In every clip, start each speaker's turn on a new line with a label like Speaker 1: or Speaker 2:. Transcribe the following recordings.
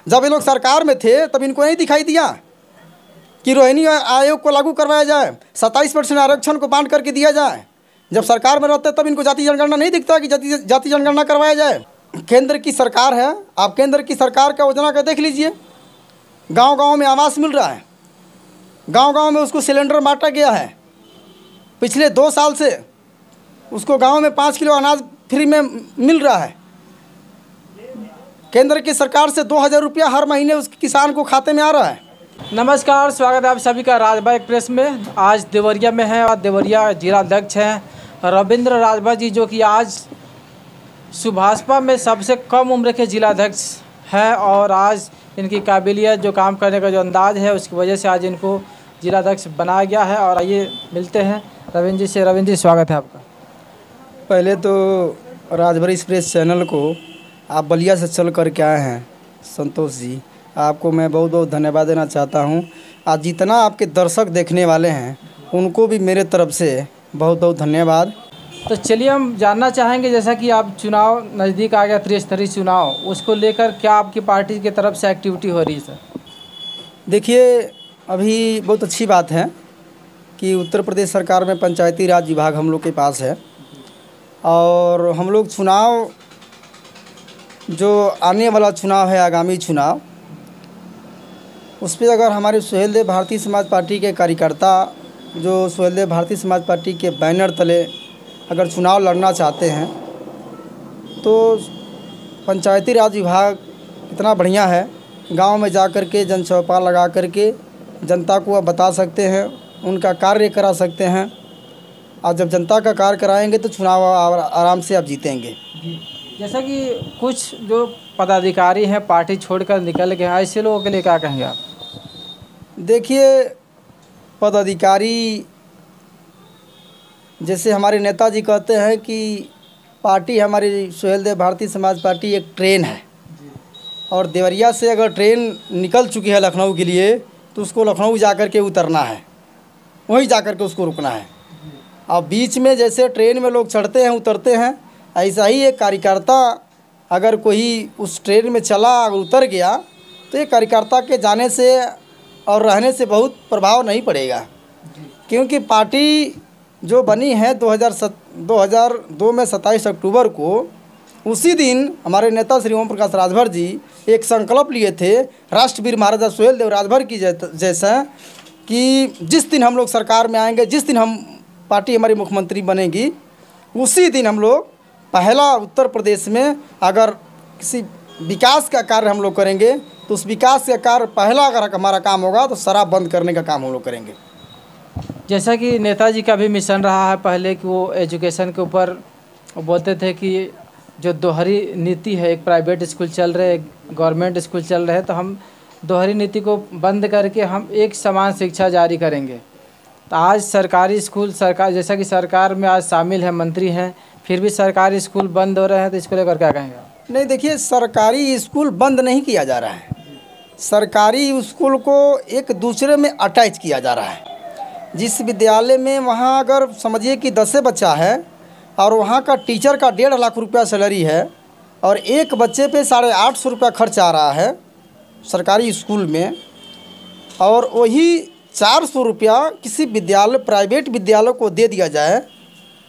Speaker 1: जब ये लोग सरकार में थे तब इनको नहीं दिखाई दिया कि रोहिणी आयोग को लागू करवाया जाए, 27% आरक्षण को बांट करके दिया जाए। जब सरकार में रहते तब इनको जाति जनगणना नहीं दिखता कि जाति जनगणना करवाया जाए। केंद्र की सरकार है, आप केंद्र की सरकार का योजना का देख लीजिए। गांव-गांव में आवास मिल रहा है, गांव-गांव में उसको सिलेंडर बांटा गया है। पिछले 2 साल से उसको गांव में 5 किलो अनाज फ्री में मिल रहा है। केंद्र की सरकार से 2000 रुपया हर महीने उस किसान को खाते में आ रहा है।
Speaker 2: नमस्कार, स्वागत है आप सभी का राजभा एक्सप्रेस में। आज देवरिया में है और देवरिया जिला अध्यक्ष हैं रविंद्र राजभा जी, जो कि आज सुभाषपा में सबसे कम उम्र के जिला अध्यक्ष हैं और आज इनकी काबिलियत, जो काम करने का जो अंदाज़ है, उसकी वजह से आज इनको जिला अध्यक्ष बनाया गया है। और आइए मिलते हैं रविंद्र जी से। रविंद्र जी, स्वागत है आपका।
Speaker 1: पहले तो राजभा एक्सप्रेस चैनल को आप बलिया से चल कर के आए हैं संतोष जी, आपको मैं बहुत बहुत धन्यवाद देना चाहता हूं। आज जितना आपके दर्शक देखने वाले हैं उनको भी मेरे तरफ से बहुत बहुत धन्यवाद।
Speaker 2: तो चलिए हम जानना चाहेंगे, जैसा कि आप चुनाव नज़दीक आ गया, त्रिस्तरीय चुनाव, उसको लेकर क्या आपकी पार्टी की तरफ से एक्टिविटी हो रही है सर?
Speaker 1: देखिए, अभी बहुत अच्छी बात है कि उत्तर प्रदेश सरकार में पंचायती राज विभाग हम लोग के पास है और हम लोग चुनाव, जो आने वाला चुनाव है, आगामी चुनाव, उस पर अगर हमारे सुहेलदेव भारतीय समाज पार्टी के कार्यकर्ता जो सुहेलदेव भारतीय समाज पार्टी के बैनर तले अगर चुनाव लड़ना चाहते हैं तो पंचायती राज विभाग इतना बढ़िया है, गांव में जा कर के जनचौपाल लगा कर के जनता को आप बता सकते हैं, उनका कार्य करा सकते हैं। और जब जनता का कार्य कराएंगे तो चुनाव आराम से आप जीतेंगे।
Speaker 2: जैसा कि कुछ जो पदाधिकारी हैं पार्टी छोड़कर निकल गए हैं, ऐसे लोगों के लिए क्या कहेंगे आप?
Speaker 1: देखिए, पदाधिकारी, जैसे हमारे नेताजी कहते हैं कि पार्टी, हमारी सुहेलदेव भारतीय समाज पार्टी एक ट्रेन है और देवरिया से अगर ट्रेन निकल चुकी है लखनऊ के लिए तो उसको लखनऊ जा कर के उतरना है, वहीं जा कर के उसको रुकना है। और बीच में जैसे ट्रेन में लोग चढ़ते हैं उतरते हैं, ऐसा ही एक कार्यकर्ता अगर कोई उस ट्रेन में चला और उतर गया तो ये कार्यकर्ता के जाने से और रहने से बहुत प्रभाव नहीं पड़ेगा, क्योंकि पार्टी जो बनी है 2002 में 27 अक्टूबर को, उसी दिन हमारे नेता श्री ओम प्रकाश राजभर जी एक संकल्प लिए थे राष्ट्रवीर महाराजा सुहेलदेव राजभर की जैसा कि जिस दिन हम लोग सरकार में आएंगे, जिस दिन हम पार्टी हमारी मुख्यमंत्री बनेगी, उसी दिन हम लोग पहला उत्तर प्रदेश में अगर किसी विकास का कार्य हम लोग करेंगे तो उस विकास का कार्य पहला अगर हमारा काम होगा तो शराब बंद करने का काम हम लोग करेंगे।
Speaker 2: जैसा कि नेताजी का भी मिशन रहा है पहले कि वो एजुकेशन के ऊपर बोलते थे कि जो दोहरी नीति है, एक प्राइवेट स्कूल चल रहे, एक गवर्नमेंट स्कूल चल रहे, तो हम दोहरी नीति को बंद करके हम एक समान शिक्षा जारी करेंगे। तो आज सरकारी स्कूल, सरकार जैसा कि सरकार में आज शामिल है, मंत्री हैं, फिर भी सरकारी स्कूल बंद हो रहे हैं, तो इसको लेकर क्या कहेंगे?
Speaker 1: नहीं, देखिए, सरकारी स्कूल बंद नहीं किया जा रहा है, सरकारी स्कूल को एक दूसरे में अटैच किया जा रहा है। जिस विद्यालय में वहाँ अगर समझिए कि 10 बच्चा है और वहाँ का टीचर का 1.5 लाख रुपया सैलरी है और एक बच्चे पे 850 रुपया खर्च आ रहा है सरकारी स्कूल में, और वही 400 रुपया किसी विद्यालय, प्राइवेट विद्यालय को दे दिया जाए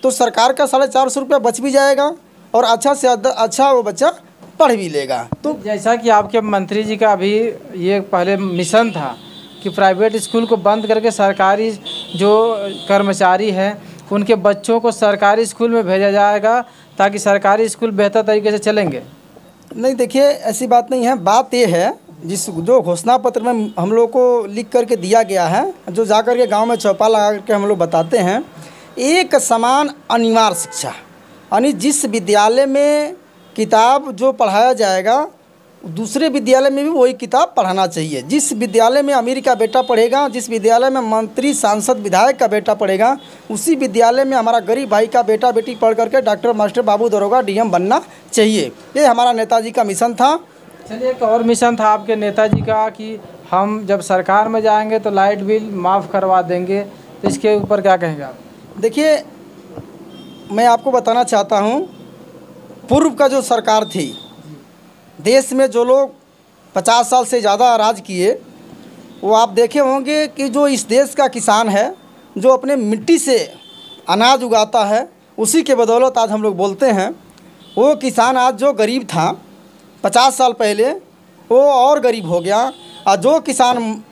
Speaker 1: तो सरकार का 450 रुपया बच भी जाएगा और अच्छा से अच्छा वो बच्चा पढ़ भी लेगा।
Speaker 2: तो जैसा कि आपके मंत्री जी का अभी ये पहले मिशन था कि प्राइवेट स्कूल को बंद करके सरकारी जो कर्मचारी हैं उनके बच्चों को सरकारी स्कूल में भेजा जाएगा ताकि सरकारी स्कूल बेहतर तरीके से चलेंगे।
Speaker 1: नहीं, देखिए, ऐसी बात नहीं है। बात ये है, जो घोषणा पत्र में हम लोग को लिख करके दिया गया है, जो जा कर के गाँव में चौपाल लगा करके हम लोग बताते हैं, एक समान अनिवार्य शिक्षा, यानी जिस विद्यालय में किताब जो पढ़ाया जाएगा दूसरे विद्यालय में भी वही किताब पढ़ाना चाहिए। जिस विद्यालय में अमीर का बेटा पढ़ेगा, जिस विद्यालय में मंत्री, सांसद, विधायक का बेटा पढ़ेगा, उसी विद्यालय में हमारा गरीब भाई का बेटा बेटी पढ़ करके डॉक्टर, मास्टर, बाबू, दरोगा, डीएम बनना चाहिए। ये हमारा नेताजी का मिशन था।
Speaker 2: चलिए, एक और मिशन था आपके नेताजी का कि हम जब सरकार में जाएंगे तो लाइट बिल माफ़ करवा देंगे, तो इसके ऊपर क्या कहेंगे आप?
Speaker 1: देखिए, मैं आपको बताना चाहता हूँ, पूर्व का जो सरकार थी, देश में जो लोग 50 साल से ज़्यादा राज किए, वो आप देखे होंगे कि जो इस देश का किसान है, जो अपने मिट्टी से अनाज उगाता है, उसी के बदौलत आज हम लोग बोलते हैं। वो किसान आज जो गरीब था 50 साल पहले, वो और गरीब हो गया, और जो किसान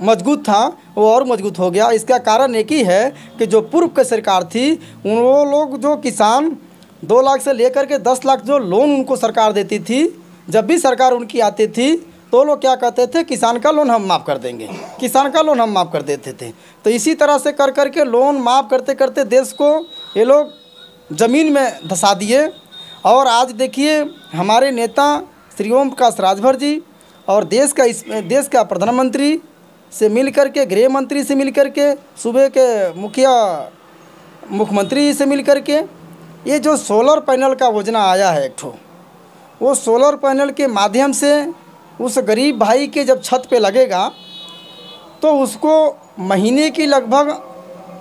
Speaker 1: मजबूत था वो और मजबूत हो गया। इसका कारण एक ही है कि जो पूर्व की सरकार थी, वो लोग जो किसान 2 लाख से लेकर के 10 लाख जो लोन उनको सरकार देती थी, जब भी सरकार उनकी आती थी तो लोग क्या कहते थे, किसान का लोन हम माफ़ कर देंगे, किसान का लोन हम माफ़ कर देते थे। तो इसी तरह से कर कर के लोन माफ़ करते करते देश को ये लोग ज़मीन में धंसा दिए। और आज देखिए हमारे नेता श्री ओम प्रकाश राजभर जी और देश का प्रधानमंत्री से मिल कर के, गृह मंत्री से मिल कर के, सूबे के मुख्यमंत्री से मिल कर के, ये जो सोलर पैनल का योजना आया है एक ठो, वो सोलर पैनल के माध्यम से उस गरीब भाई के जब छत पे लगेगा तो उसको महीने की लगभग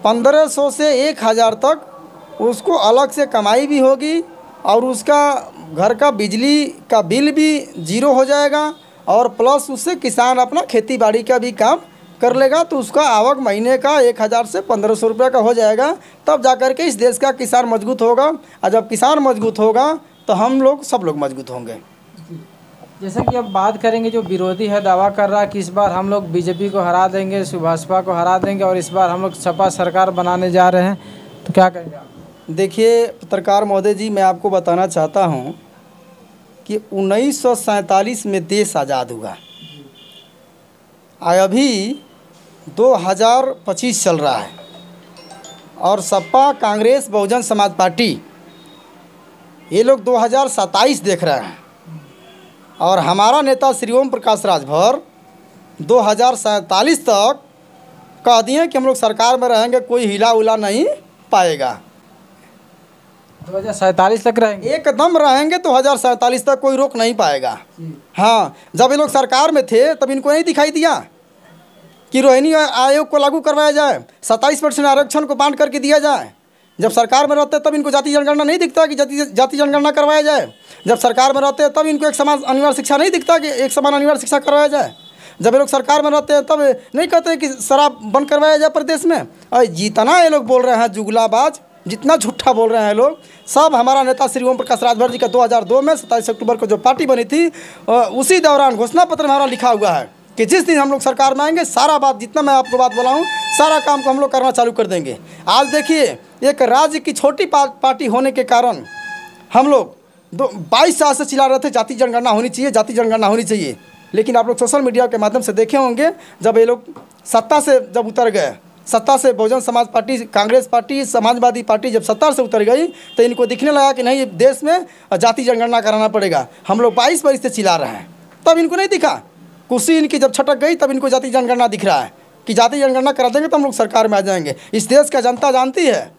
Speaker 1: 1500 से 1000 तक उसको अलग से कमाई भी होगी, और उसका घर का बिजली का बिल भी ज़ीरो हो जाएगा, और प्लस उससे किसान अपना खेती बाड़ी का भी काम कर लेगा। तो उसका आवक महीने का 1000 से 1500 रुपये का हो जाएगा। तब जाकर के इस देश का किसान मजबूत होगा, और जब किसान मजबूत होगा तो हम लोग सब लोग मजबूत होंगे।
Speaker 2: जैसे कि अब बात करेंगे, जो विरोधी है दावा कर रहा है कि इस बार हम लोग बीजेपी को हरा देंगे, भाजपा को हरा देंगे, और इस बार हम लोग सपा सरकार बनाने जा रहे हैं, तो क्या कहेंगे आप?
Speaker 1: देखिए पत्रकार महोदय जी, मैं आपको बताना चाहता हूँ कि 1947 में देश आज़ाद हुआ, अभी 2025 चल रहा है, और सपा, कांग्रेस, बहुजन समाज पार्टी ये लोग 2027 देख रहे हैं, और हमारा नेता श्री ओम प्रकाश राजभर 2047 तक कह दिए कि हम लोग सरकार में रहेंगे, कोई हिला उला नहीं पाएगा।
Speaker 2: 2047 तक रहेंगे,
Speaker 1: एकदम रहेंगे। 2047 तक कोई रोक नहीं पाएगा। हाँ, जब ये लोग सरकार में थे तब इनको नहीं दिखाई दिया कि रोहिणी आयोग को लागू करवाया जाए, 27% आरक्षण को बांध करके दिया जाए। जब सरकार में रहते तब इनको जाति जनगणना नहीं दिखता कि जाति जनगणना करवाया जाए। जब सरकार में रहते हैं तब इनको एक समान अनिवार्य शिक्षा नहीं दिखता कि एक समान अनिवार्य शिक्षा करवाया जाए। जब ये लोग सरकार में रहते हैं तब नहीं कहते कि शराब बंद करवाया जाए प्रदेश में। और जितना ये लोग बोल रहे हैं जुगलाबाज, जितना झूठा बोल रहे हैं लोग, सब हमारा नेता श्री ओम प्रकाश राजभर जी का 2002 में 27 अक्टूबर को जो पार्टी बनी थी, उसी दौरान घोषणा पत्र में हमारा लिखा हुआ है कि जिस दिन हम लोग सरकार में आएंगे, सारा बात जितना मैं आपको बात बोला हूँ, सारा काम को हम लोग करना चालू कर देंगे। आज देखिए, एक राज्य की छोटी पार्टी होने के कारण हम लोग 22 साल से चिल्ला रहे थे जाति जनगणना होनी चाहिए, जाति जनगणना होनी चाहिए। लेकिन आप लोग सोशल मीडिया के माध्यम से देखे होंगे, जब ये लोग सत्ता से जब उतर गए, सत्ता से Bahujan Samaj party, Congress party, Samajwadi party जब सत्ता से उतर गई, तो इनको दिखने लगा कि नहीं, देश में जाति जनगणना कराना पड़ेगा। हम लोग 22 वर्ष से चिल्ला रहे हैं, तब इनको नहीं दिखा। कुर्सी इनकी जब छटक गई तब इनको जाति जनगणना दिख रहा है कि जाति जनगणना करा देंगे तो हम लोग सरकार में आ जाएंगे। इस देश का जनता जानती है,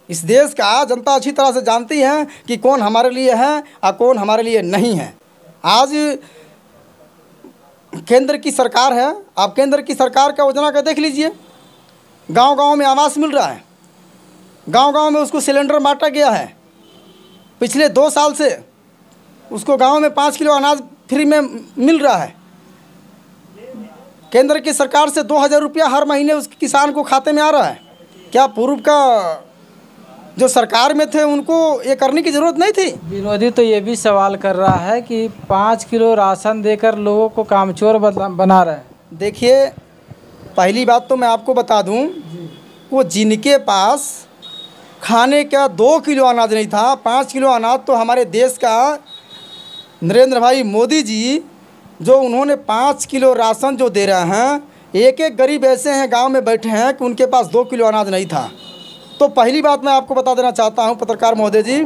Speaker 1: इस देश का जनता अच्छी तरह से जानती है कि कौन हमारे लिए है और कौन हमारे लिए नहीं है। आज केंद्र की सरकार है, आप केंद्र की सरकार का योजना का देख लीजिए। गांव-गांव में आवास मिल रहा है, गांव-गांव में उसको सिलेंडर बांटा गया है। पिछले 2 साल से उसको गांव में 5 किलो अनाज फ्री में मिल रहा है। केंद्र की सरकार से 2000 रुपया हर महीने उस किसान को खाते में आ रहा है। क्या पूर्व का जो सरकार में थे उनको ये करने की ज़रूरत नहीं थी?
Speaker 2: विरोधी तो ये भी सवाल कर रहा है कि 5 किलो राशन देकर लोगों को कामचोर बना रहे हैं।
Speaker 1: देखिए, पहली बात तो मैं आपको बता दूं, वो जिनके पास खाने का 2 किलो अनाज नहीं था, 5 किलो अनाज तो हमारे देश का नरेंद्र भाई मोदी जी, जो उन्होंने 5 किलो राशन जो दे रहे हैं, एक एक गरीब ऐसे हैं गांव में बैठे हैं कि उनके पास 2 किलो अनाज नहीं था। तो पहली बात मैं आपको बता देना चाहता हूं पत्रकार महोदय जी,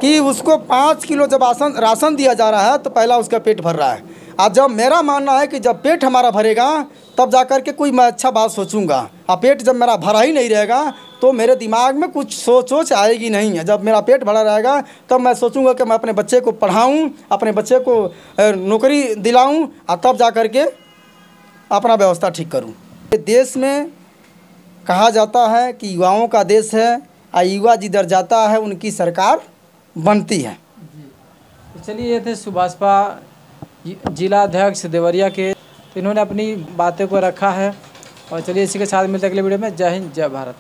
Speaker 1: कि उसको 5 किलो जब राशन दिया जा रहा है तो पहला उसका पेट भर रहा है। आज जब मेरा मानना है कि जब पेट हमारा भरेगा तब जा कर के कोई मैं अच्छा बात सोचूंगा, और पेट जब मेरा भरा ही नहीं रहेगा तो मेरे दिमाग में कुछ सोच आएगी नहीं है। जब मेरा पेट भरा रहेगा तब मैं सोचूंगा कि मैं अपने बच्चे को पढ़ाऊँ, अपने बच्चे को नौकरी दिलाऊँ, और तब जा कर के अपना व्यवस्था ठीक करूँ। देश में कहा जाता है कि युवाओं का देश है, और युवा जिधर जाता है उनकी सरकार बनती है।
Speaker 2: तो चलिए, ये थे सुभाषपा जिला अध्यक्ष देवरिया के, तो इन्होंने अपनी बातें को रखा है। और चलिए, इसी के साथ मिलते अगले वीडियो में। जय हिंद, जय भारत।